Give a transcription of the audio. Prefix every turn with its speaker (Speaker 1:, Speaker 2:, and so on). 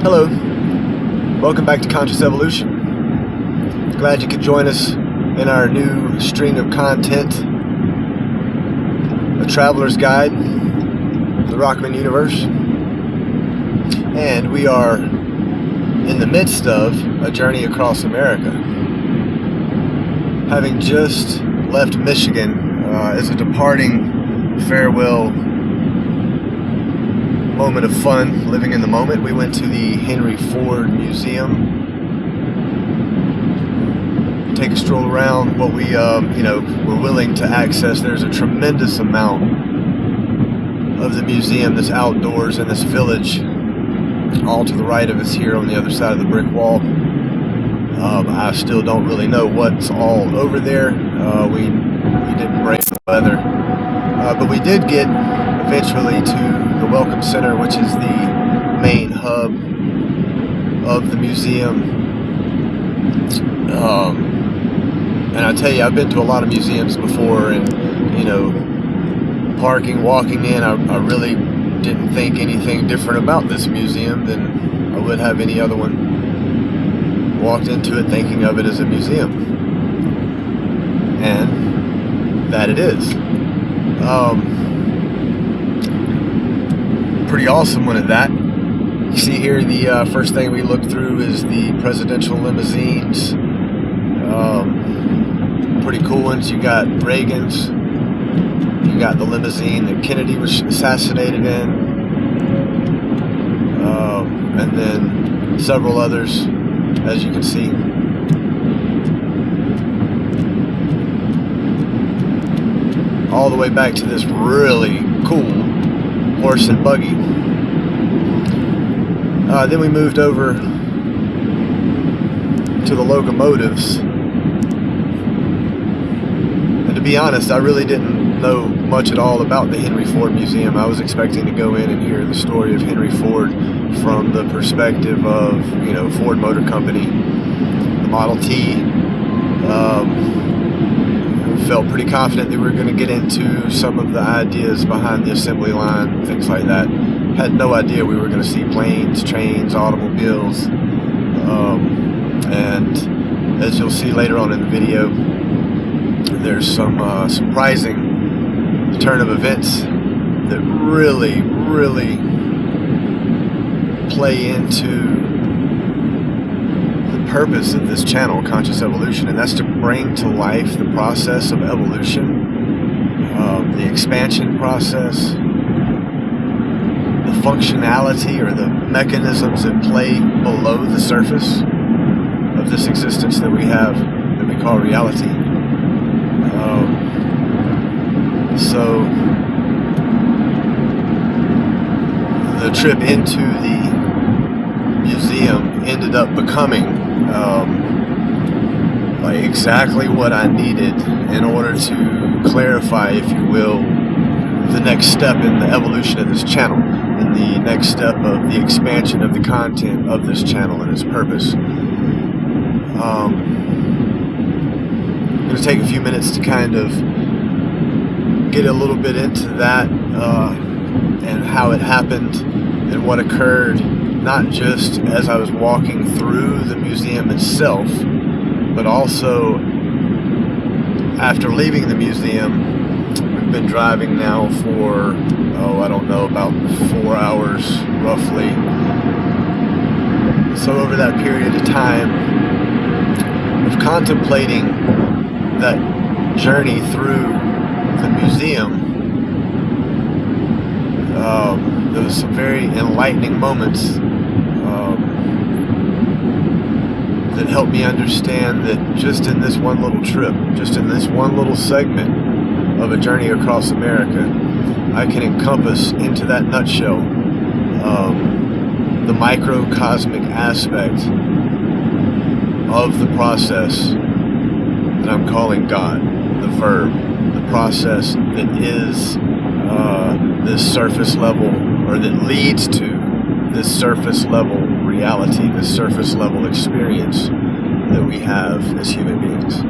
Speaker 1: Hello, welcome back to Conscious Evolution. Glad you could join us in our new string of content, A Traveler's Guide, the Rockmond universe. And we are in the midst of a journey across America. Having just left Michigan as a departing farewell moment of fun, living in the moment, we went to the Henry Ford Museum. Take a stroll around what we were willing to access. There's a tremendous amount of the museum that's outdoors in this village. All to the right of us here on the other side of the brick wall. I still don't really know what's all over there. We didn't brave the weather, but we did get eventually to the Welcome Center, which is the main hub of the museum. And I tell you, I've been to a lot of museums before, and parking, walking in, I really didn't think anything different about this museum than I would have any other one. Walked into it thinking of it as a museum, and that it is. Pretty awesome one at that. You see here, the first thing we look through is the presidential limousines. Pretty cool ones. You got Reagan's. You got the limousine that Kennedy was assassinated in. And then several others, as you can see. All the way back to this really cool horse and buggy. Then we moved over to the locomotives. And to be honest, I really didn't know much at all about the Henry Ford Museum. I was expecting to go in and hear the story of Henry Ford from the perspective of, Ford Motor Company, the Model T. Felt pretty confident that we were going to get into some of the ideas behind the assembly line, things like that. Had no idea we were going to see planes, trains, automobiles. And as you'll see later on in the video, there's some surprising turn of events that really play into the purpose of this channel, Conscious Evolution, and that's to bring to life the process of evolution, the expansion process, the functionality or the mechanisms at play below the surface of this existence that we have, that we call reality. So the trip into the museum ended up becoming like exactly what I needed in order to clarify, if you will, the next step in the evolution of this channel, and the next step of the expansion of the content of this channel and its purpose. I'm going to take a few minutes to kind of get a little bit into that and how it happened and what occurred, not just as I was walking through the museum itself, but also after leaving the museum. We've been driving now for, I don't know, about 4 hours roughly. So over that period of time of contemplating that journey through the museum, there was some very enlightening moments that helped me understand that just in this one little trip, just in this one little segment of a journey across America, I can encompass into that nutshell the microcosmic aspect of the process that I'm calling God, the verb, the process that is this surface level, or that leads to this surface level reality, this surface level experience that we have as human beings.